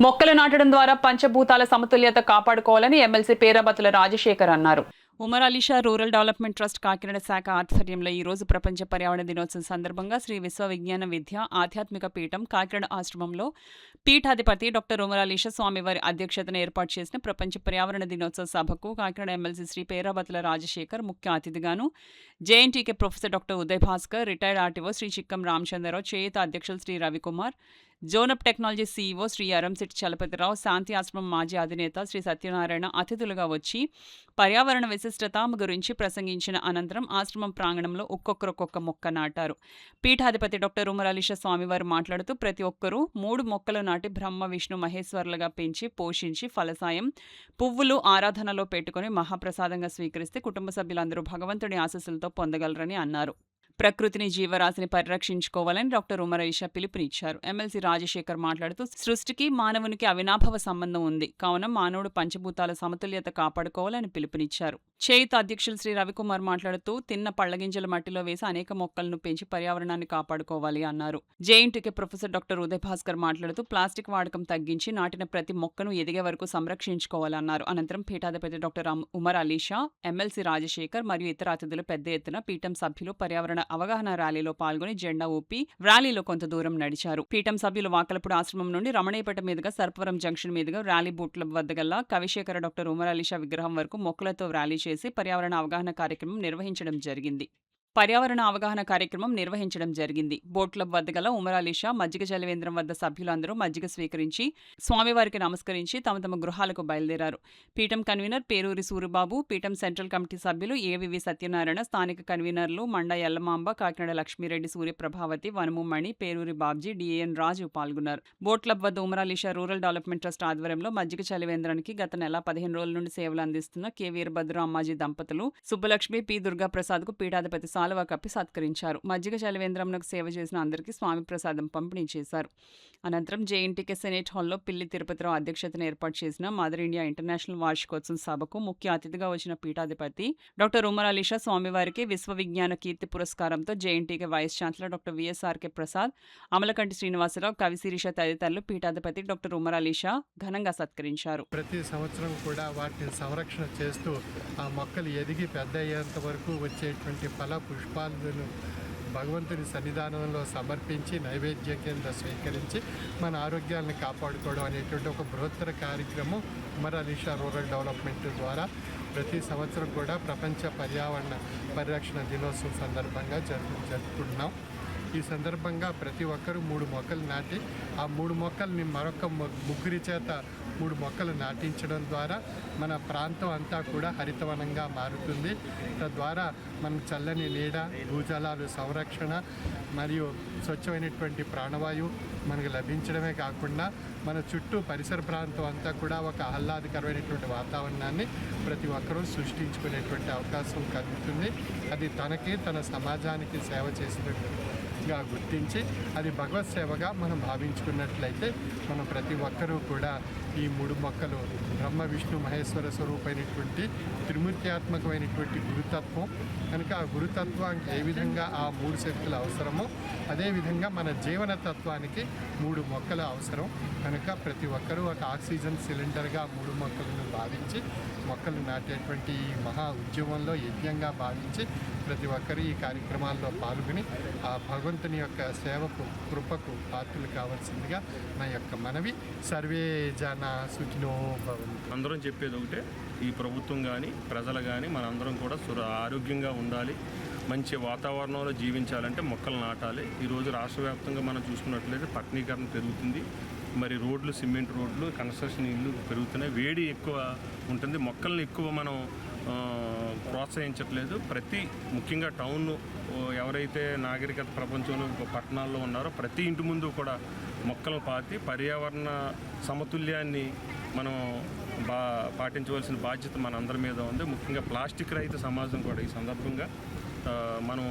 మొక్కలు నాటడం ద్వారా పంచభూతాల సమతుల్యత కాపాడుకోవాలని ఎమ్మెల్సీ పేరాబత్తుల రాజశేఖర్ అన్నారు. Umar Alisha rural development trust Kakinada శాఖ ఆధ్వర్యంలో ఈ రోజు ప్రపంచ పర్యావరణ దినోత్సవం సందర్భంగా శ్రీ విశ్వ విజ్ఞాన విద్య ఆధ్యాత్మిక పీఠం కాకినాడ ఆశ్రమంలో పీఠాధిపతి డాక్టర్ ఉమర్ అలీషా స్వామివారి అధ్యక్షతన ఏర్పాటు చేసిన ప్రపంచ పర్యావరణ దినోత్సవ సభకు కాకినాడ ఎమ్మెల్సీ శ్రీ పేరాబత్తుల రాజశేఖర్ ముఖ్య అతిథిగాను, JNTK professor doctor Uday Bhaskar, retired RTO Shri Chikkam Ramachandrarao, Cheyutha అధ్యక్షులు శ్రీ రవికుమార్, జోనప్ టెక్నాలజీ సీఈఓ శ్రీ అరంశెట్టి చలపతిరావు, శాంతి ఆశ్రమం మాజీ అధినేత శ్రీ సత్యనారాయణ అతిథులుగా వచ్చి పర్యావరణ విశిష్టత గురించి ప్రసంగించిన అనంతరం ఆశ్రమం ప్రాంగణంలో ఒక్కొక్క మొక్క నాటారు. పీఠాధిపతి డాక్టర్ ఉమర్ అలీషా స్వామివారు మాట్లాడుతూ ప్రతి ఒక్కరూ 3 మొక్కలు నాటి బ్రహ్మ విష్ణు మహేశ్వరులుగా పెంచి పోషించి ఫలసాయం పువ్వులు ఆరాధనలో పెట్టుకుని మహాప్రసాదంగా స్వీకరిస్తే కుటుంబ సభ్యులందరూ భగవంతుడి ఆశీస్సులతో పొందగలరని అన్నారు. ప్రకృతిని జీవరాశిని పరిరక్షించుకోవాలని డాక్టర్ ఉమర్ అలీషా పిలుపునిచ్చారు. ఎమ్మెల్సీ రాజశేఖర్ మాట్లాడుతూ సృష్టికి మానవునికి అవినాభావ సంబంధం ఉంది కావున మానవుడు పంచభూతాల సమతుల్యత కాపాడుకోవాలని పిలుపునిచ్చారు. చేయుత అధ్యక్షులు శ్రీ రవికుమార్ మాట్లాడుతూ తిన్న పళ్లగింజల మట్టిలో వేసి అనేక మొక్కలను పెంచి పర్యావరణాన్ని కాపాడుకోవాలి అన్నారు. JNTK professor doctor Uday Bhaskar మాట్లాడుతూ ప్లాస్టిక్ వాడకం తగ్గించి నాటిన ప్రతి మొక్కను ఎదిగే వరకు సంరక్షించుకోవాలన్నారు. అనంతరం పీఠాధిపతి డాక్టర్ ఉమర్ అలీషా, ఎమ్మెల్సీ రాజశేఖర్ మరియు ఇతర అతిథులు పెద్ద ఎత్తున పీఠం సభ్యులు పర్యావరణ అవగాహన ర్యాలీలో పాల్గొని జెండా ఊపి ర్యాలీలో కొంత దూరం నడిచారు. పీఠం సభ్యులు వాకలపూడి ఆశ్రమం నుండి రమణయ్యపేట మీదుగా సర్పవరం జంక్షన్ మీదుగా ర్యాలీ బూట్ల వద్ద గల కవిశేఖర డాక్టర్ ఉమర్ అలీషా విగ్రహం వరకు మొక్కలతో ర్యాలీ చేసి పర్యావరణ అవగాహన కార్యక్రమం నిర్వహించడం జరిగింది. బోట్ క్లబ్ వద్ద గల ఉమర్ అలీషా మజ్జిగ జలవేంద్రం వద్ద సభ్యులందరూ మజ్జిగ స్వీకరించి స్వామివారికి నమస్కరించి తమ తమ గృహాలకు బయలుదేరారు. పీఠం కన్వీనర్ పేరూరి సూరిబాబు, పీఠం సెంట్రల్ కమిటీ సభ్యులు ఏవివి సత్యనారాయణ, స్థానిక కన్వీనర్లు మండ ఎల్లమాంబ, కాకినాడ లక్ష్మీరెడ్డి, సూర్యప్రభావతి, వనముమణి, పేరూరి బాబ్జీ, డిఎన్ రాజు పాల్గొన్నారు. బోట్ క్లబ్ వద్ద Umar Alisha rural development trust ఆధ్వర్యంలో మజ్జిగ చలివేంద్రానికి గత నెల 15 రోజుల నుండి సేవలు అందిస్తున్న కె వీరభద్ర అమ్మాజీ దంపతులు సుబ్బలక్ష్మి, పి దుర్గాప్రసాద్ కు పీఠాధిపతి సాలువా కప్పి సత్కరించారు. మజ్జిగ చలివేంద్రంకు సేవ చేసిన అందరికీ స్వామి ప్రసాదం పంపిణీ చేశారు. అనంతరం జేఎన్టీకే సెనేట్ హాల్లో పిల్లి తిరుపతిరావు అధ్యక్షతన ఏర్పాటు చేసిన మదర్ ఇండియా ఇంటర్నేషనల్ వార్షికోత్సవం సభకు ముఖ్య అతిథిగా వచ్చిన పీఠాధిపతి డాక్టర్ ఉమర్ అలీషా స్వామివారికి విశ్వ విజ్ఞాన కీర్తి పురస్కారంతో JNTK vice chancellor doctor VSRK Prasad, Amalakanti Srinivasarao, కవి శిరీష తదితరులు పీఠాధిపతి డాక్టర్ ఉమర్ అలీషా ఘనంగా సత్కరించారు. ప్రతి సంవత్సరం కూడా వాటిని సంరక్షణ చేస్తూ ఆ మొక్కలు ఎదిగి పెద్ద అయ్యేంత వరకు వచ్చేటువంటి ఫల పుష్పాలను భగవంతుని సన్నిధానంలో సమర్పించి నైవేద్య కింద స్వీకరించి మన ఆరోగ్యాన్ని కాపాడుకోవడం అనేటువంటి ఒక బృహత్తర కార్యక్రమం ఉమర్ అలీషా రూరల్ డెవలప్మెంట్ ద్వారా ప్రతి సంవత్సరం కూడా ప్రపంచ పర్యావరణ పరిరక్షణ దినోత్సవం సందర్భంగా జరుపుకుంటున్నాం. ఈ సందర్భంగా ప్రతి ఒక్కరూ 3 మొక్కలు నాటి ఆ 3 మొక్కల్ని మరొక ముగ్గురి చేత 3 మొక్కలు నాటించడం ద్వారా మన ప్రాంతం అంతా కూడా హరితవనంగా మారుతుంది. తద్వారా మన చల్లని నీడ, భూజలాలు సంరక్షణ మరియు స్వచ్ఛమైనటువంటి ప్రాణవాయువు మనకు లభించడమే కాకుండా మన చుట్టూ పరిసర ప్రాంతం అంతా కూడా ఒక ఆహ్లాదకరమైనటువంటి వాతావరణాన్ని ప్రతి ఒక్కరూ సృష్టించుకునేటువంటి అవకాశం కలుగుతుంది. అది తనకి తన సమాజానికి సేవ చేసినట్టుగా గుర్తించి అది భగవత్ సేవగా మనం భావించుకున్నట్లయితే మనం ప్రతి ఒక్కరూ కూడా ఈ 3 మొక్కలు బ్రహ్మ విష్ణు మహేశ్వర స్వరూపమైనటువంటి త్రిమూర్త్యాత్మకమైనటువంటి గురుతత్వం కనుక ఆ గురుతత్వానికి ఏ విధంగా ఆ 3 శక్తులు అవసరమో అదేవిధంగా మన జీవన తత్వానికి 3 మొక్కలు అవసరం కనుక ప్రతి ఒక్కరూ ఒక ఆక్సిజన్ సిలిండర్గా 3 మొక్కలను భావించి మొక్కలు నాటేటువంటి ఈ మహా ఉద్యమంలో యజ్ఞంగా భావించి ప్రతి ఒక్కరు ఈ కార్యక్రమాల్లో పాల్గొని ఆ భగవంతుని యొక్క సేవకు కృపకు పాత్రలు కావాల్సిందిగా నా యొక్క మనవి. సర్వే జన సుఖినో భవంతు. అందరం చెప్పేది ఒకటే, ఈ ప్రభుత్వం కానీ ప్రజలు కానీ మనందరం కూడా ఆరోగ్యంగా ఉండాలి, మంచి వాతావరణంలో జీవించాలంటే మొక్కలు నాటాలి. ఈరోజు రాష్ట్ర వ్యాప్తంగా మనం చూసుకున్నట్లయితే పట్టణీకరణ పెరుగుతుంది, మరి రోడ్లు, సిమెంట్ రోడ్లు, కన్స్ట్రక్షన్ ఇల్లు పెరుగుతున్నాయి, వేడి ఎక్కువ ఉంటుంది, మొక్కల్ని ఎక్కువ మనం ప్రోత్సహించట్లేదు. ముఖ్యంగా టౌన్ ఎవరైతే నాగరికత ప్రపంచంలో పట్టణాల్లో ఉన్నారో ప్రతి ఇంటి ముందు కూడా మొక్కలు పాతి పర్యావరణ సమతుల్యాన్ని మనం పాటించవలసిన బాధ్యత మనందరి మీద ఉంది. ముఖ్యంగా ప్లాస్టిక్ రహిత సమాజం కూడా ఈ సందర్భంగా మనం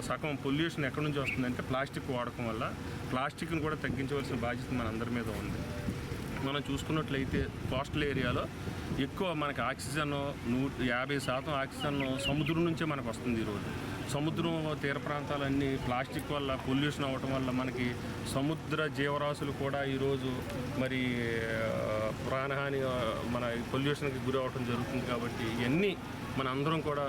సగం పొల్యూషన్ ఎక్కడి నుంచి వస్తుందంటే ప్లాస్టిక్ వాడకం వల్ల. ప్లాస్టిక్ని కూడా తగ్గించవలసిన బాధ్యత మనందరి మీద ఉంది. మనం చూసుకున్నట్లయితే కోస్టల్ ఏరియాలో ఎక్కువ మనకి ఆక్సిజన్ 50% ఆక్సిజన్ సముద్రం నుంచే మనకు వస్తుంది. ఈరోజు సముద్రం తీర ప్రాంతాలన్నీ ప్లాస్టిక్ వల్ల పొల్యూషన్ అవ్వటం వల్ల మనకి సముద్ర జీవరాశులు కూడా ఈరోజు మరి ప్రాణహాని మన పొల్యూషన్కి గురి అవ్వటం జరుగుతుంది. కాబట్టి ఇవన్నీ మన అందరం కూడా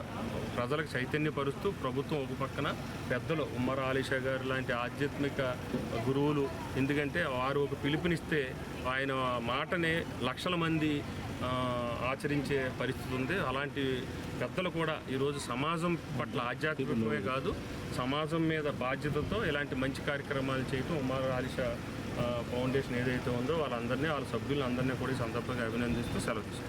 ప్రజలకు చైతన్యపరుస్తూ ప్రభుత్వం ఒక పక్కన పెద్దలు ఉమ్మర్ ఆలీషా గారు లాంటి ఆధ్యాత్మిక గురువులు, ఎందుకంటే వారు ఒక పిలుపునిస్తే ఆయన మాటనే లక్షల మంది ఆచరించే పరిస్థితి ఉంది. అలాంటి పెద్దలు కూడా ఈరోజు సమాజం పట్ల ఆధ్యాత్మికమే కాదు సమాజం మీద బాధ్యతతో ఇలాంటి మంచి కార్యక్రమాలు చేయటం ఉమ్మర్ ఆలీషా ఫౌండేషన్ ఏదైతే ఉందో వాళ్ళ సభ్యులందరినీ కూడా ఈ సందర్భంగా అభినందిస్తూ సెలవు తీసుకుంటాం.